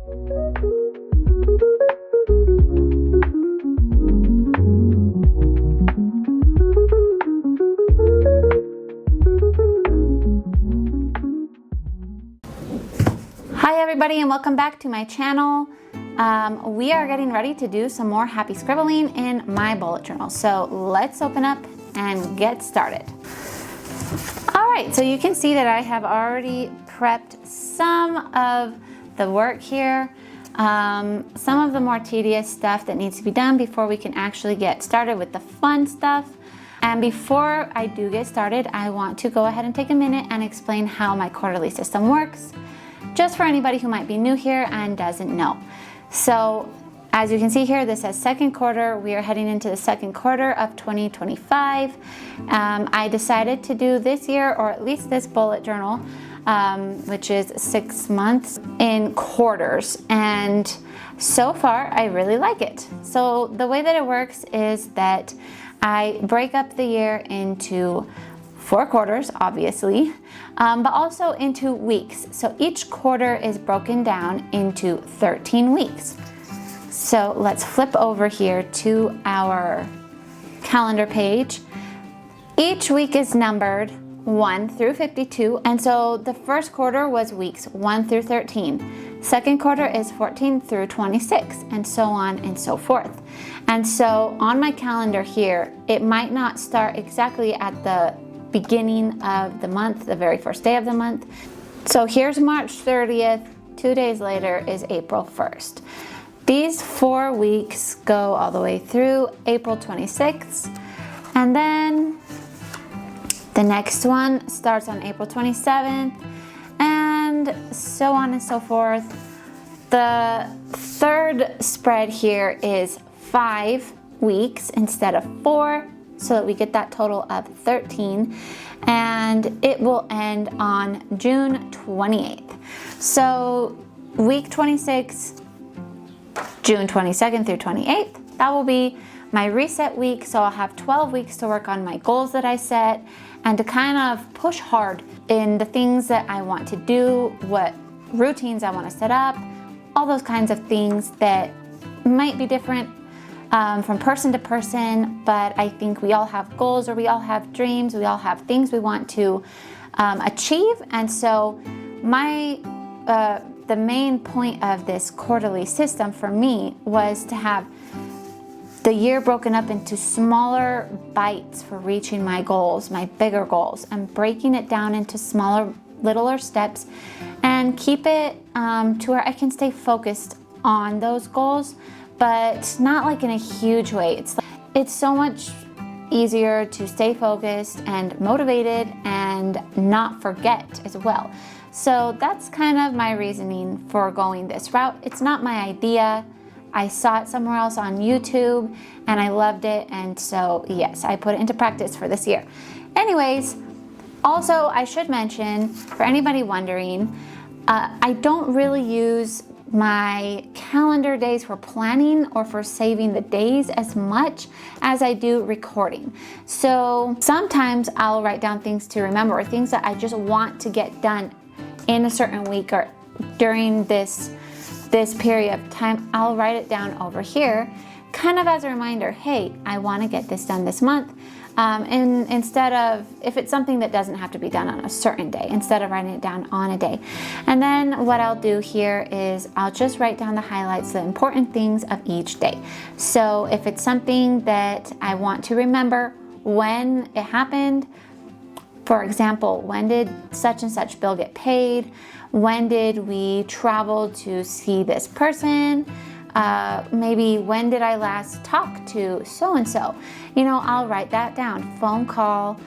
Hi everybody and welcome back to my channel. We are getting ready to do some more happy scribbling in my bullet journal. So let's open up and get started. All right, so you can see that I have already prepped some of the work here. Some of the more tedious stuff that needs to be done before we can actually get started with the fun stuff. And before I do get started, I want to go ahead and take a minute and explain how my quarterly system works, just for anybody who might be new here and doesn't know. So as you can see here, this says second quarter. We are heading into the second quarter of 2025. I decided to do this year, or at least this bullet journal, which is 6 months, in quarters. And so far, I really like it. So the way that it works is that I break up the year into 4 quarters, obviously, but also into weeks. So each quarter is broken down into 13 weeks. So let's flip over here to our calendar page. Each week is numbered 1 through 52. And so the first quarter was weeks 1 through 13. Second quarter is 14 through 26, and so on and so forth. And so on my calendar here, it might not start exactly at the beginning of the month, the very first day of the month. So here's March 30th, 2 days later is April 1st. These 4 weeks go all the way through April 26th, and then the next one starts on April 27th, and so on and so forth. The third spread here is 5 weeks instead of 4, so that we get that total of 13, and it will end on June 28th. So week 26, June 22nd through 28th, that will be my reset week. So I'll have 12 weeks to work on my goals that I set and to kind of push hard in the things that I want to do, what routines I want to set up, all those kinds of things that might be different from person to person, but I think we all have goals, or we all have dreams, we all have things we want to achieve. And so the main point of this quarterly system for me was to have the year broken up into smaller bites for reaching my goals, my bigger goals, and breaking it down into smaller, littler steps, and keep it to where I can stay focused on those goals, but not like in a huge way. It's so much easier to stay focused and motivated and not forget as well. So that's kind of my reasoning for going this route. It's not my idea. I saw it somewhere else on YouTube and I loved it, and so yes, I put it into practice for this year. Anyways, also I should mention, for anybody wondering, I don't really use my calendar days for planning or for saving the days as much as I do recording. So sometimes I'll write down things to remember, or things that I just want to get done in a certain week or during this period of time. I'll write it down over here, kind of as a reminder, hey, I want to get this done this month. And instead of, if it's something that doesn't have to be done on a certain day, instead of writing it down on a day. And then what I'll do here is I'll just write down the highlights, the important things of each day. So if it's something that I want to remember when it happened, for example, when did such and such bill get paid? When did we travel to see this person? Maybe when did I last talk to so-and-so? You know, I'll write that down. Phone call,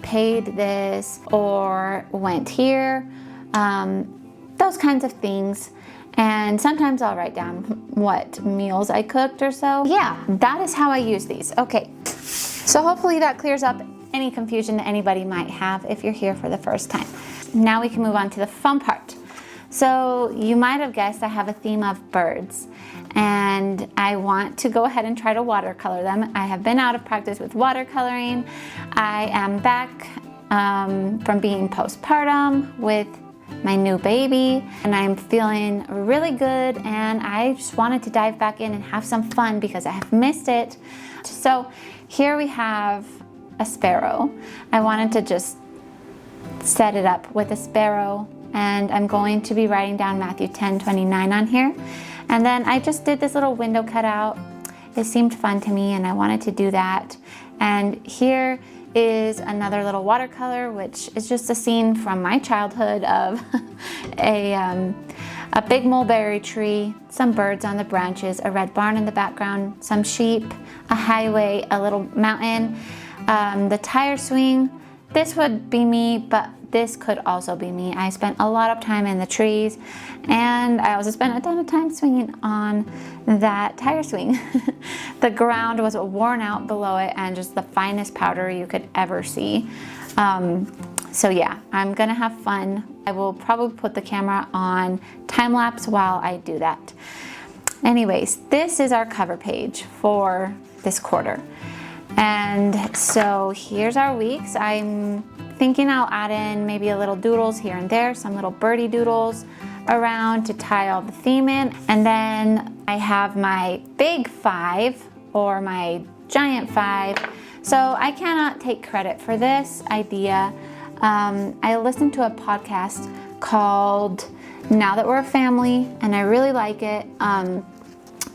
paid this, or went here, those kinds of things. And sometimes I'll write down what meals I cooked or so. Yeah, that is how I use these. Okay, so hopefully that clears up any confusion that anybody might have if you're here for the first time. Now we can move on to the fun part. So you might have guessed I have a theme of birds, and I want to go ahead and try to watercolor them. I have been out of practice with watercoloring. I am back from being postpartum with my new baby, and I'm feeling really good, and I just wanted to dive back in and have some fun because I have missed it. So here we have a sparrow. I wanted to just set it up with a sparrow, and I'm going to be writing down Matthew 10:29 on here. And then I just did this little window cutout. It seemed fun to me and I wanted to do that. And here is another little watercolor, which is just a scene from my childhood of a big mulberry tree, some birds on the branches, a red barn in the background, some sheep, a highway, a little mountain, the tire swing. This would be me, but this could also be me. I spent a lot of time in the trees, and I also spent a ton of time swinging on that tire swing. The ground was worn out below it and just the finest powder you could ever see. So yeah, I'm gonna have fun. I will probably put the camera on time lapse while I do that. Anyways, this is our cover page for this quarter. And so here's our weeks. I'm thinking I'll add in maybe a little doodles here and there, some little birdie doodles around to tie all the theme in. And then I have my big 5 or my giant 5. So I cannot take credit for this idea. I listened to a podcast called Now That We're a Family, and I really like it. I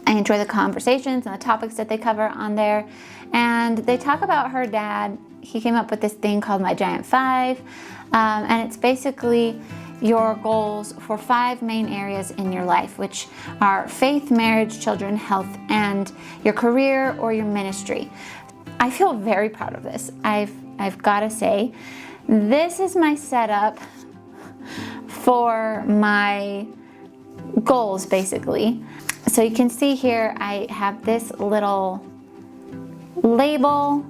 enjoy the conversations and the topics that they cover on there. And they talk about her dad. He came up with this thing called My Giant 5. And it's basically your goals for 5 main areas in your life, which are faith, marriage, children, health, and your career or your ministry. I feel very proud of this. I've got to say, this is my setup for my goals, basically. So you can see here, I have this little label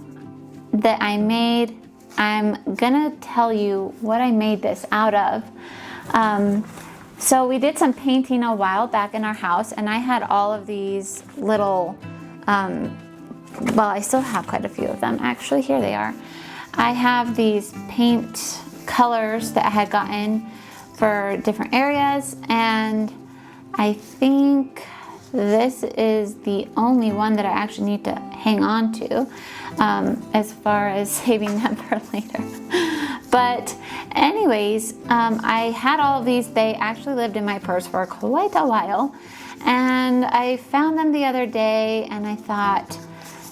that I made. I'm gonna tell you what I made this out of. So we did some painting a while back in our house, and I had all of these little, well, I still have quite a few of them. Actually, here they are. I have these paint colors that I had gotten for different areas, and I think this is the only one that I actually need to hang on to as far as saving them for later. But anyways, I had all of these. They actually lived in my purse for quite a while, and I found them the other day, and I thought,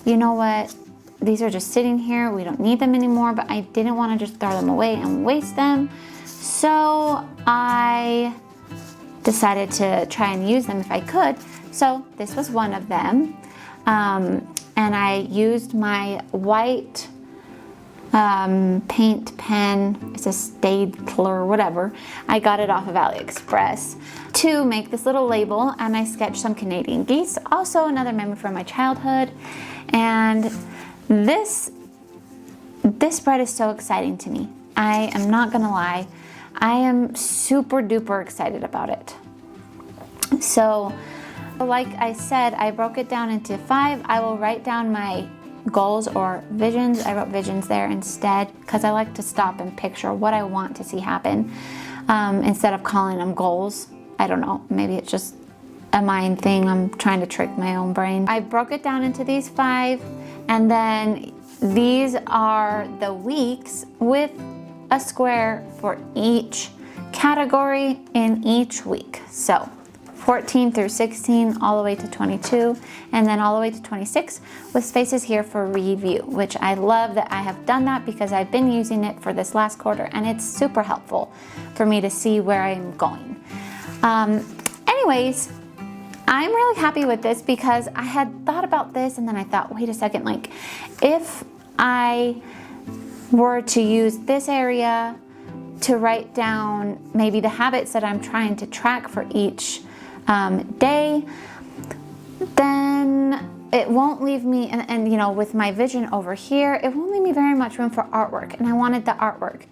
you know what? These are just sitting here. We don't need them anymore, but I didn't want to just throw them away and waste them. So I decided to try and use them if I could. So this was one of them. And I used my white paint pen. It's a Staedtler, whatever. I got it off of AliExpress to make this little label, and I sketched some Canadian geese, also another memory from my childhood. And this spread is so exciting to me. I am not gonna lie. I am super duper excited about it. So, like I said, I broke it down into 5. I will write down my goals or visions. I wrote visions there instead because I like to stop and picture what I want to see happen instead of calling them goals. I don't know, maybe it's just a mind thing. I'm trying to trick my own brain. I broke it down into these 5, and then these are the weeks with a square for each category in each week. So 14 through 16, all the way to 22, and then all the way to 26 with spaces here for review, which I love that I have done that because I've been using it for this last quarter, and it's super helpful for me to see where I'm going. Anyways, I'm really happy with this because I had thought about this, and then I thought, wait a second, like if I were to use this area to write down maybe the habits that I'm trying to track for each day, then it won't leave me, and you know, with my vision over here, it won't leave me very much room for artwork, and I wanted the artwork.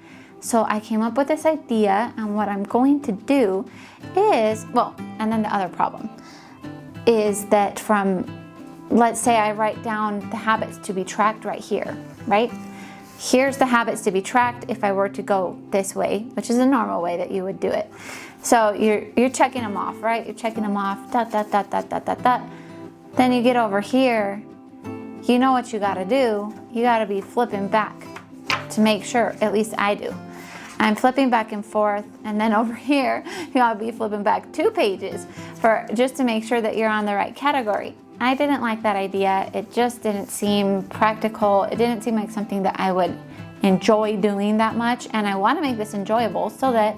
So I came up with this idea, and what I'm going to do is, well, and then the other problem is that from, let's say I write down the habits to be tracked right here, right? here's the habits to be tracked if I were to go this way, which is a normal way that you would do it. So you're checking them off, right? You're checking them off, dot, dot, dot, dot, dot, dot, dot. Then you get over here, you know what you gotta do. You gotta be flipping back to make sure, at least I do. I'm flipping back and forth, and then over here, you gotta be flipping back 2 pages just to make sure that you're on the right category. I didn't like that idea. It just didn't seem practical. It didn't seem like something that I would enjoy doing that much, and I want to make this enjoyable so that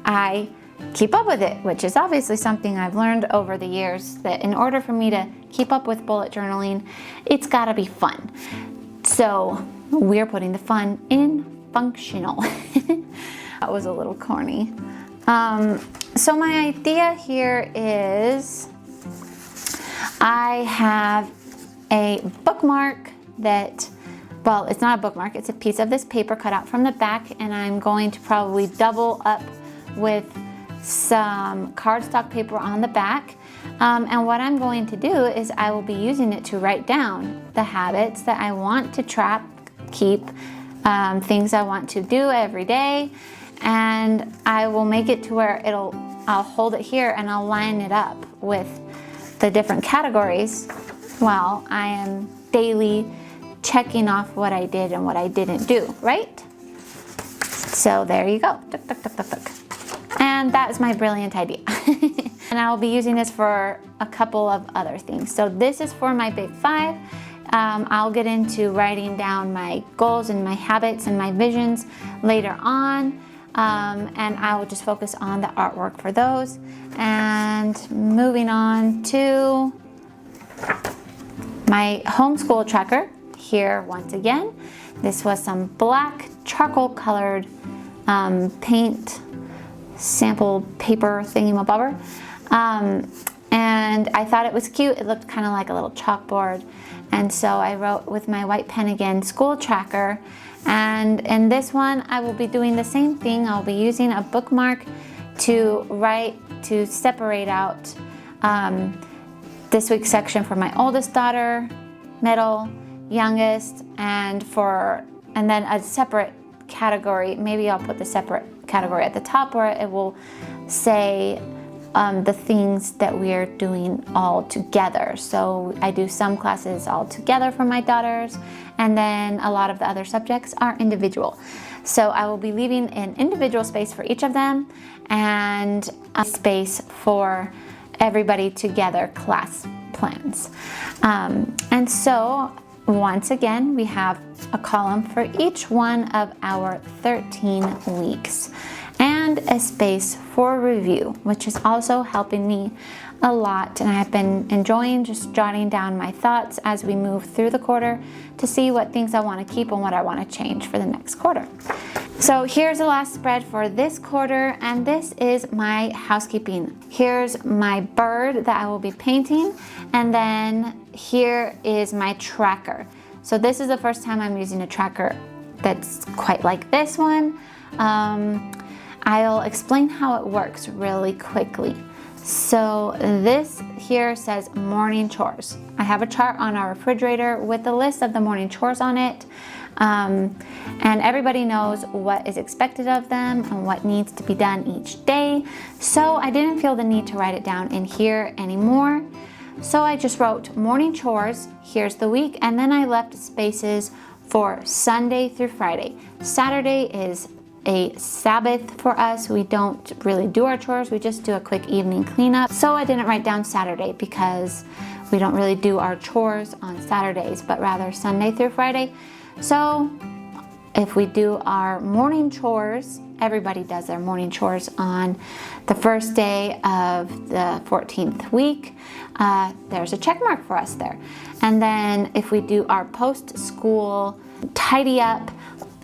I keep up with it, which is obviously something I've learned over the years, that in order for me to keep up with bullet journaling, it's got to be fun. So we're putting the fun in functional. That was a little corny. So my idea here is I have a bookmark that, well, it's not a bookmark, it's a piece of this paper cut out from the back, and I'm going to probably double up with some cardstock paper on the back. And what I'm going to do is I will be using it to write down the habits that I want to track, keep, things I want to do every day, and I will make it to where I'll hold it here and I'll line it up with the different categories while I am daily checking off what I did and what I didn't do, right? So there you go. Tuk, tuk, tuk, tuk, tuk. And that is my brilliant idea. And I will be using this for a couple of other things. So this is for my big 5. I'll get into writing down my goals and my habits and my visions later on. And I will just focus on the artwork for those. And moving on to my homeschool tracker here once again. This was some black charcoal colored paint sample paper thingy-mabobber. And I thought it was cute. It looked kind of like a little chalkboard. And so I wrote with my white pen again, school tracker. And in this one, I will be doing the same thing. I'll be using a bookmark to separate out this week's section for my oldest daughter, middle, youngest, and then a separate category. Maybe I'll put the separate category at the top where it will say the things that we are doing all together. So I do some classes all together for my daughters, and then a lot of the other subjects are individual. So I will be leaving an individual space for each of them and a space for everybody together class plans. And so once again, we have a column for each one of our 13 weeks and a space for review, which is also helping me a lot. And I've been enjoying just jotting down my thoughts as we move through the quarter to see what things I want to keep and what I want to change for the next quarter. So here's the last spread for this quarter, and this is my housekeeping. Here's my bird that I will be painting, and then here is my tracker. So this is the first time I'm using a tracker that's quite like this one. I'll explain how it works really quickly. So this here says morning chores. I have a chart on our refrigerator with a list of the morning chores on it. And everybody knows what is expected of them and what needs to be done each day. So I didn't feel the need to write it down in here anymore. So I just wrote morning chores, here's the week, and then I left spaces for Sunday through Friday. Saturday is a Sabbath for us. We don't really do our chores, we just do a quick evening cleanup. So I didn't write down Saturday because we don't really do our chores on Saturdays, but rather Sunday through Friday. So if we do our morning chores, everybody does their morning chores on the first day of the 14th week. There's a check mark for us there. And then if we do our post-school tidy up,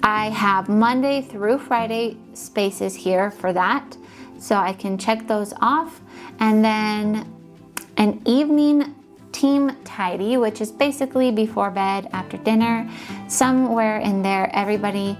I have Monday through Friday spaces here for that. So I can check those off. And then an evening team tidy, which is basically before bed, after dinner. Somewhere in there, everybody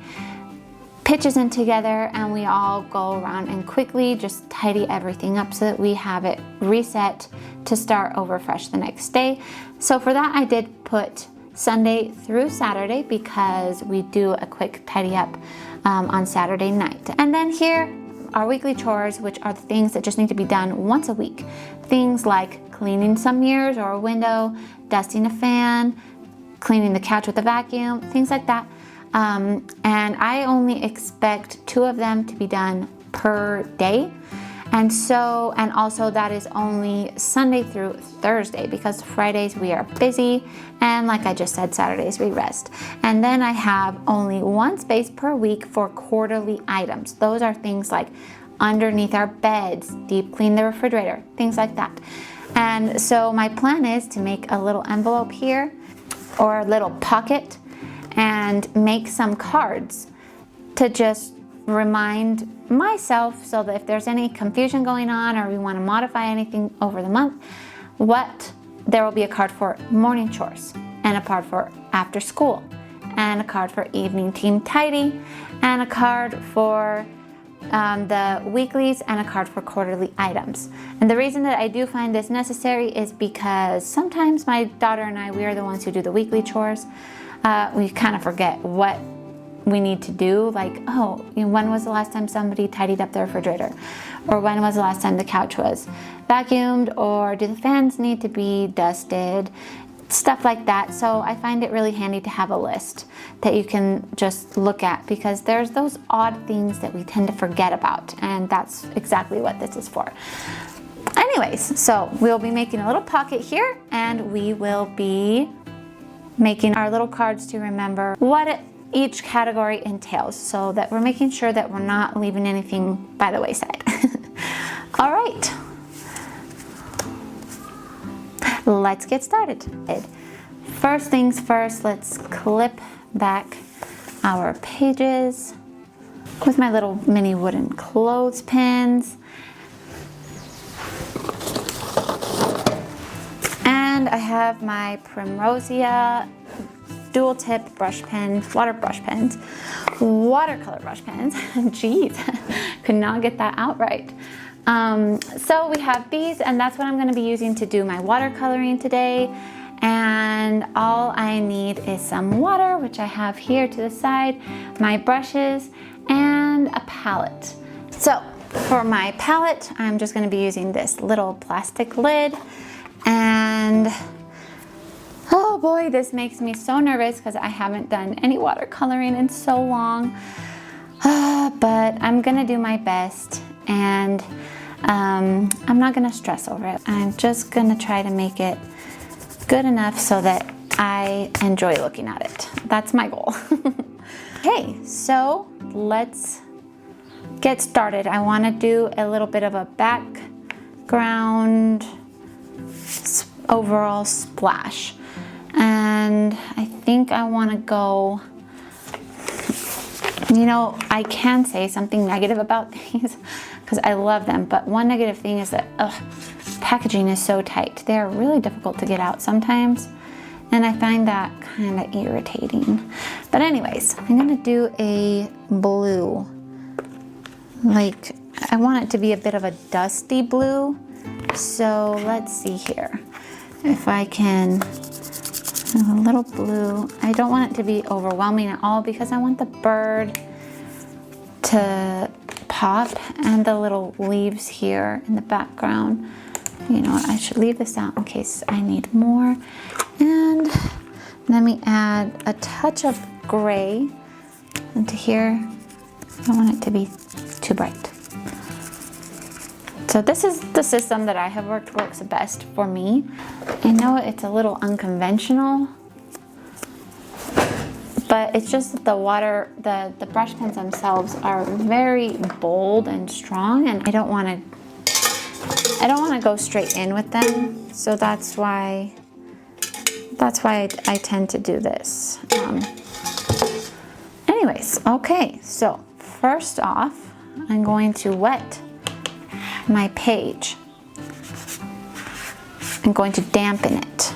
pitches in together and we all go around and quickly just tidy everything up so that we have it reset to start over fresh the next day. So for that, I did put Sunday through Saturday because we do a quick tidy up on Saturday night. And then here, our weekly chores, which are the things that just need to be done once a week. Things like cleaning some mirrors or a window, dusting a fan, cleaning the couch with a vacuum, things like that. And I only expect 2 of them to be done per day. And also that is only Sunday through Thursday because Fridays we are busy. And like I just said, Saturdays we rest. And then I have only 1 space per week for quarterly items. Those are things like underneath our beds, deep clean the refrigerator, things like that. And so my plan is to make a little envelope here or a little pocket and make some cards to just remind myself so that if there's any confusion going on or we want to modify anything over the month, there will be a card for morning chores and a card for after school and a card for evening team tidy and a card for the weeklies and a card for quarterly items. And the reason that I do find this necessary is because sometimes my daughter and I, we are the ones who do the weekly chores. We kind of forget what we need to do, like, oh, when was the last time somebody tidied up the refrigerator? Or when was the last time the couch was vacuumed? Or do the fans need to be dusted? Stuff like that. So I find it really handy to have a list that you can just look at because there's those odd things that we tend to forget about, and that's exactly what this is for. Anyways, so we'll be making a little pocket here and we will be making our little cards to remember what each category entails so that we're making sure that we're not leaving anything by the wayside. All right, let's get started. First things first, let's clip back our pages with my little mini wooden clothespins. And I have my Primrosia dual tip brush pen, watercolor brush pens. Jeez, could not get that out right. So we have these, and that's what I'm going to be using to do my watercoloring today. And all I need is some water, which I have here to the side, my brushes, and a palette. So for my palette, I'm just going to be using this little plastic lid. And oh boy, this makes me so nervous because I haven't done any watercoloring in so long. But I'm gonna do my best, and I'm not gonna stress over it. I'm just gonna try to make it good enough so that I enjoy looking at it. That's my goal. Okay, so let's get started. I wanna do a little bit of a background overall splash. And I think I want to go, I can say something negative about these because I love them, but one negative thing is that packaging is so tight. They're really difficult to get out sometimes, and I find that kind of irritating. But anyways, I'm going to do a blue. Like, I want it to be a bit of a dusty blue. So let's see here. If I can, a little blue. I don't want it to be overwhelming at all because I want the bird to pop and the little leaves here in the background. I should leave this out in case I need more. And let me add a touch of gray into here. I don't want it to be too bright. So this is the system that I have works best for me. I know it's a little unconventional, but it's just that the brush pens themselves are very bold and strong, and I don't want to go straight in with them. So that's why I tend to do this. Anyways, okay, so first off, I'm going to wet my page. I'm going to dampen it.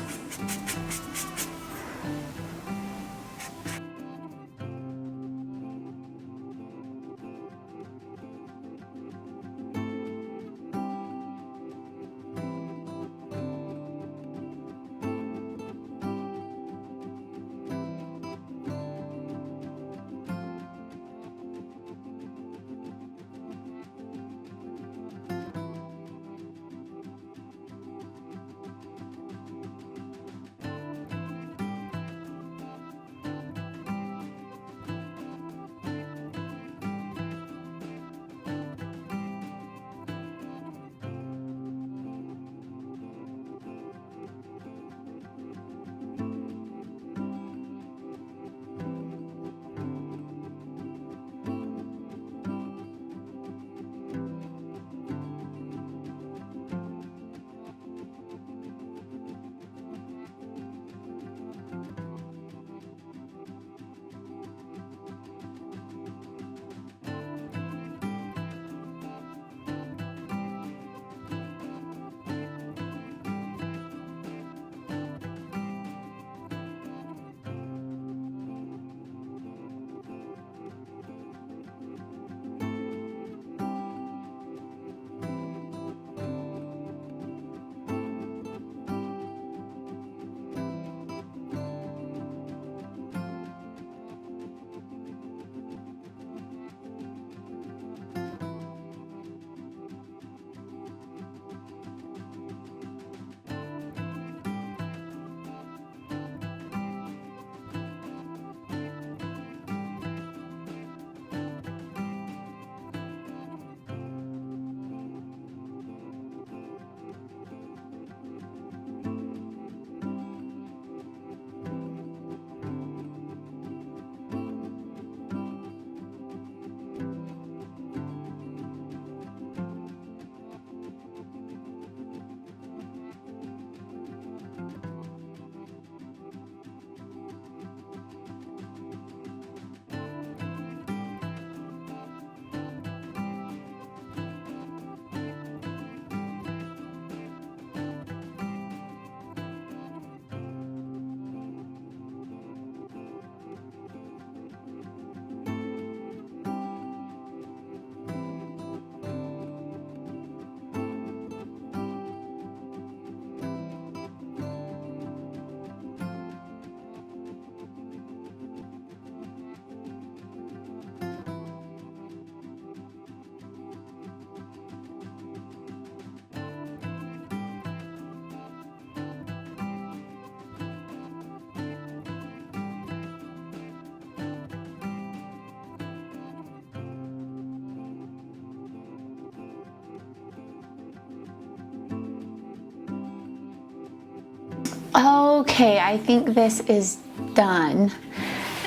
Okay, I think this is done.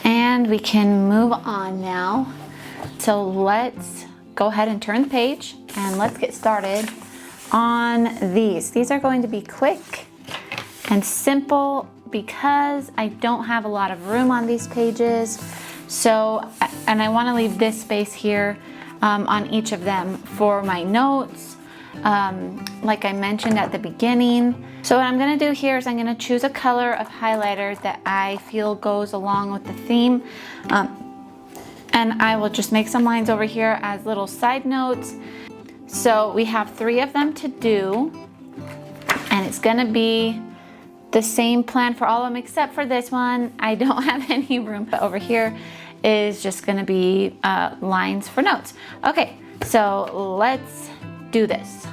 And we can move on now. So let's go ahead and turn the page and let's get started on these. These are going to be quick and simple because I don't have a lot of room on these pages. So, and I want to leave this space here on each of them for my notes, like I mentioned at the beginning. So what I'm going to do here is I'm going to choose a color of highlighter that I feel goes along with the theme. And I will just make some lines over here as little side notes. So we have 3 of them to do, and it's going to be the same plan for all of them except for this one. I don't have any room, but over here is just going to be lines for notes. Okay, so let's do this.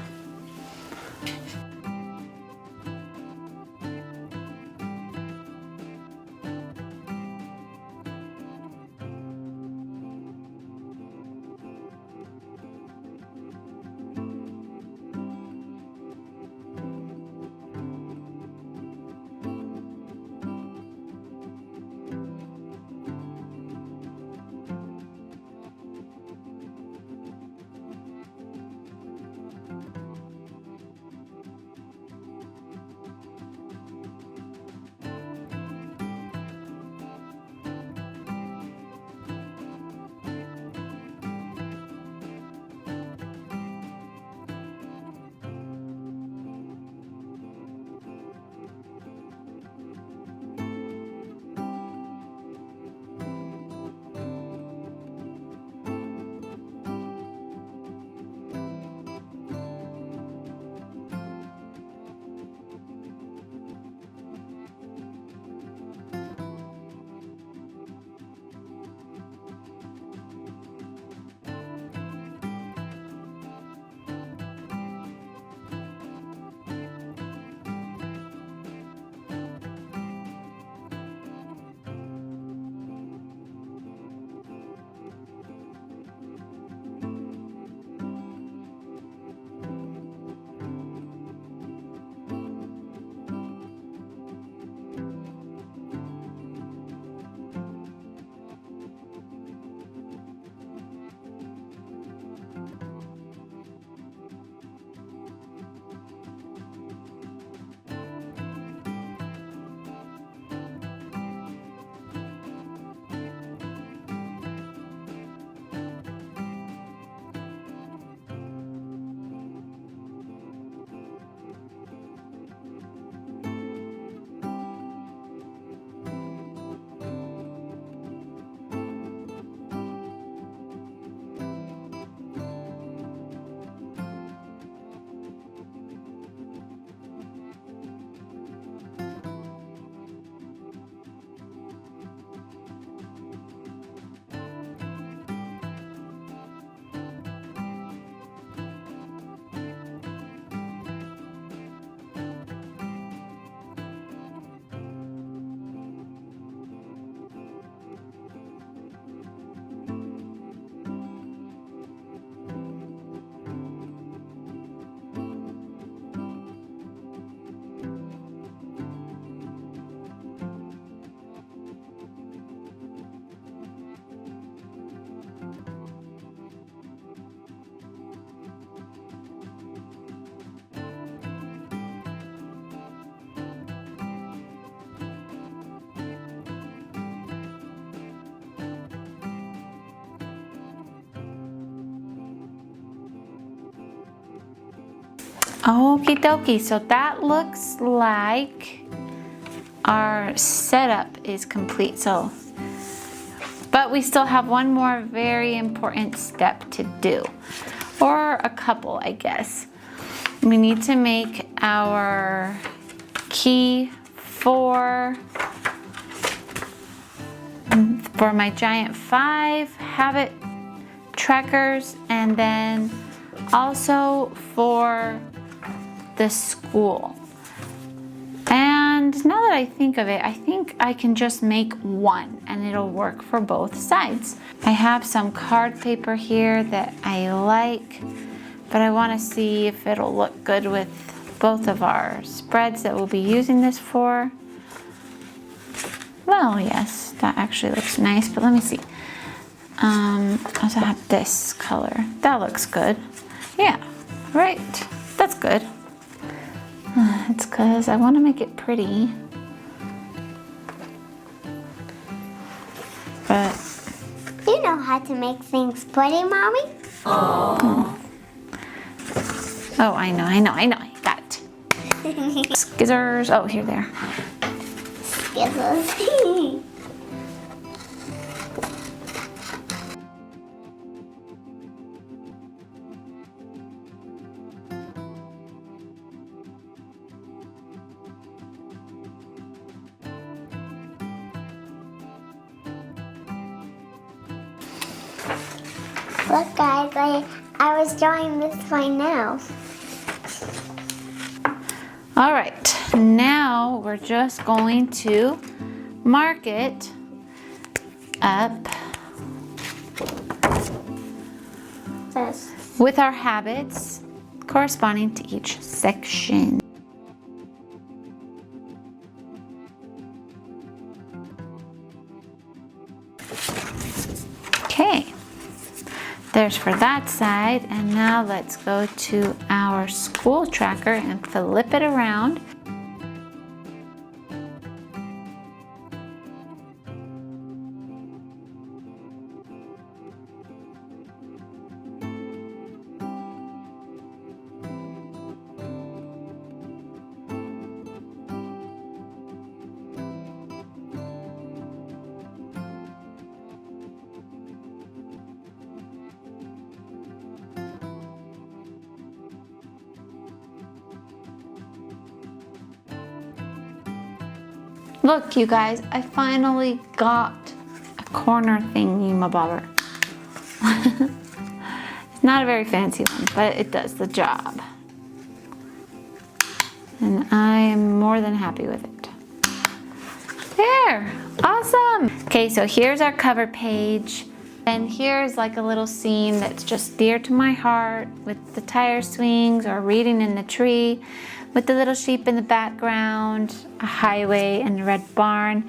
Okie dokie, so that looks like our setup is complete. So, but we still have one more very important step to do, or a couple, I guess. We need to make our key for my giant 5 habit trackers, and then also for the school. And now that I think of it, I think I can just make one and it'll work for both sides. I have some card paper here that I like, but I want to see if it'll look good with both of our spreads that we'll be using this for. Well, yes, that actually looks nice, but let me see. I also have this color. That looks good. Yeah, right. That's good. It's because I want to make it pretty. But you know how to make things pretty, Mommy? Oh, I know. I got it. Scissors. Oh, here they are. Scissors. Look, guys, I was drawing this right now. All right, now we're just going to mark it up with our habits corresponding to each section. Okay. There's for that side, and now let's go to our school tracker and flip it around. Look, you guys, I finally got a corner thingy-mabobber. It's not a very fancy one, but it does the job. And I am more than happy with it. There, awesome. Okay, so here's our cover page. And here's like a little scene that's just dear to my heart with the tire swings or reading in the tree, with the little sheep in the background, a highway and a red barn.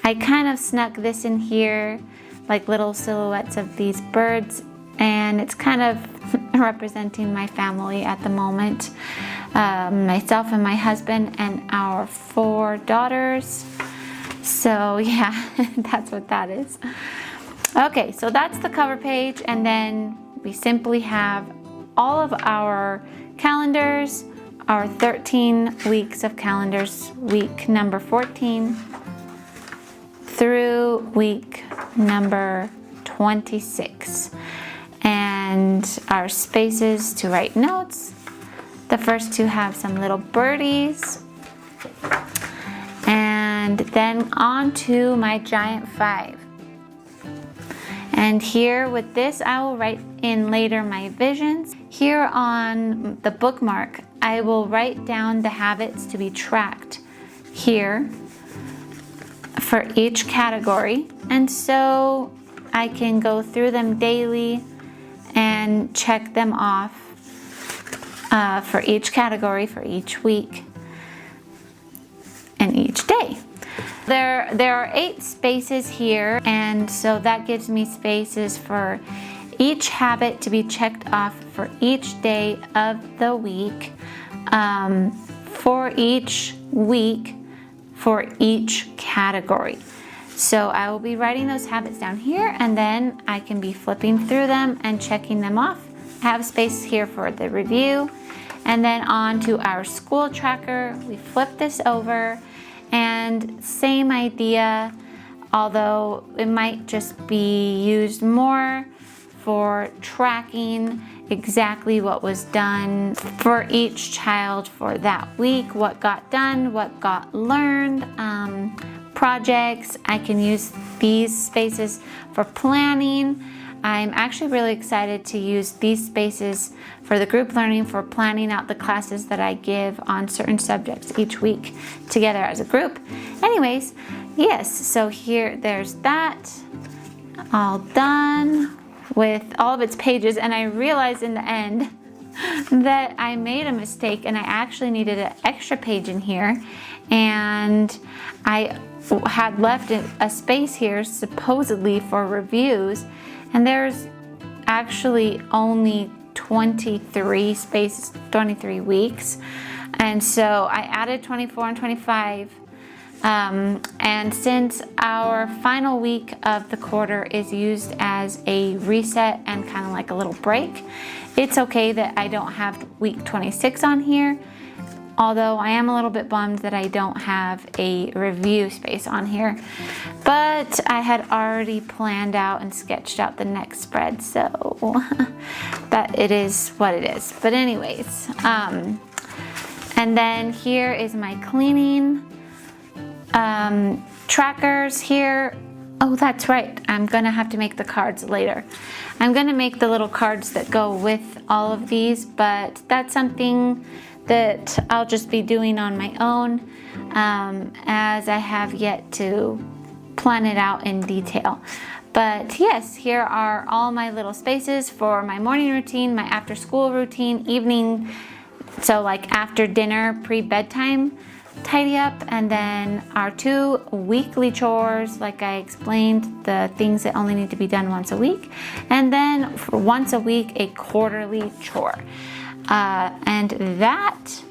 I kind of snuck this in here, like little silhouettes of these birds, and it's kind of representing my family at the moment. Myself and my husband and our 4 daughters. So yeah, that's what that is. Okay, so that's the cover page, and then we simply have all of our calendars, our 13 weeks of calendars, week number 14 through week number 26. And our spaces to write notes. The first 2 have some little birdies. And then on to my giant 5. And here with this, I will write in later my visions. Here on the bookmark, I will write down the habits to be tracked here for each category. And so I can go through them daily and check them off for each category, for each week, and each day. There are 8 spaces here, and so that gives me spaces for each habit to be checked off for each day of the week, for each week, for each category. So I will be writing those habits down here, and then I can be flipping through them and checking them off. I have space here for the review, and then on to our school tracker. We flip this over, and same idea, although it might just be used more for tracking exactly what was done for each child for that week, what got done, what got learned, projects. I can use these spaces for planning. I'm actually really excited to use these spaces for the group learning, for planning out the classes that I give on certain subjects each week together as a group. Anyways, yes, so here, there's that, all done with all of its pages. And I realized in the end, that I made a mistake and I actually needed an extra page in here, and I had left a space here supposedly for reviews, and there's actually only 23 spaces, 23 weeks, and so I added 24 and 25. And since our final week of the quarter is used as a reset and kind of like a little break, it's okay that I don't have week 26 on here, although I am a little bit bummed that I don't have a review space on here. But I had already planned out and sketched out the next spread, so but it is what it is. But anyways, and then here is my cleaning trackers here. Oh, that's right. I'm gonna have to make the cards later. I'm gonna make the little cards that go with all of these, but that's something that I'll just be doing on my own, as I have yet to plan it out in detail. But yes, here are all my little spaces for my morning routine, my after school routine, evening, so like after dinner, pre-bedtime tidy up, and then our 2 weekly chores, like I explained, the things that only need to be done once a week, and then for once a week a quarterly chore. And that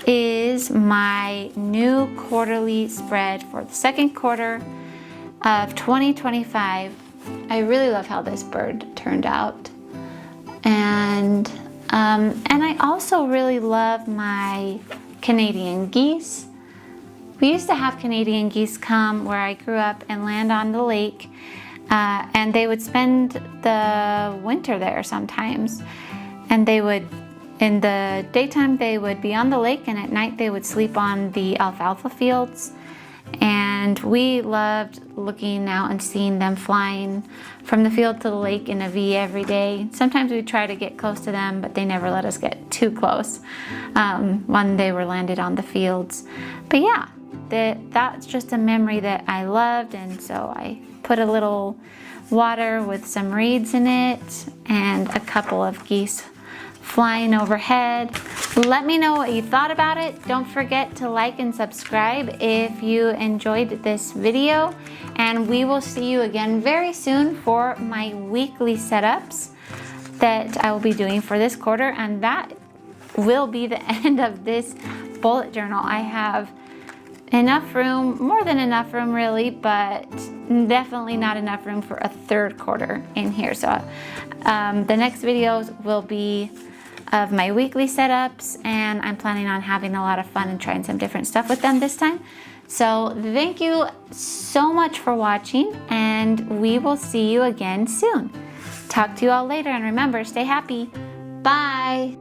is my new quarterly spread for the second quarter of 2025. I really love how this bird turned out, and I also really love my Canadian geese. We used to have Canadian geese come where I grew up and land on the lake, and they would spend the winter there sometimes, and they would, in the daytime they would be on the lake, and at night they would sleep on the alfalfa fields. And we loved looking out and seeing them flying from the field to the lake in a V every day. Sometimes we'd try to get close to them, but they never let us get too close when they were landed on the fields. But yeah, that's just a memory that I loved, and so I put a little water with some reeds in it and a couple of geese flying overhead. Let me know what you thought about it. Don't forget to like and subscribe if you enjoyed this video, and we will see you again very soon for my weekly setups that I will be doing for this quarter, and that will be the end of this bullet journal. I have enough room, more than enough room really, but definitely not enough room for a third quarter in here. So the next videos will be of my weekly setups, and I'm planning on having a lot of fun and trying some different stuff with them this time. So thank you so much for watching, and we will see you again soon. Talk to you all later, and remember, stay happy. Bye.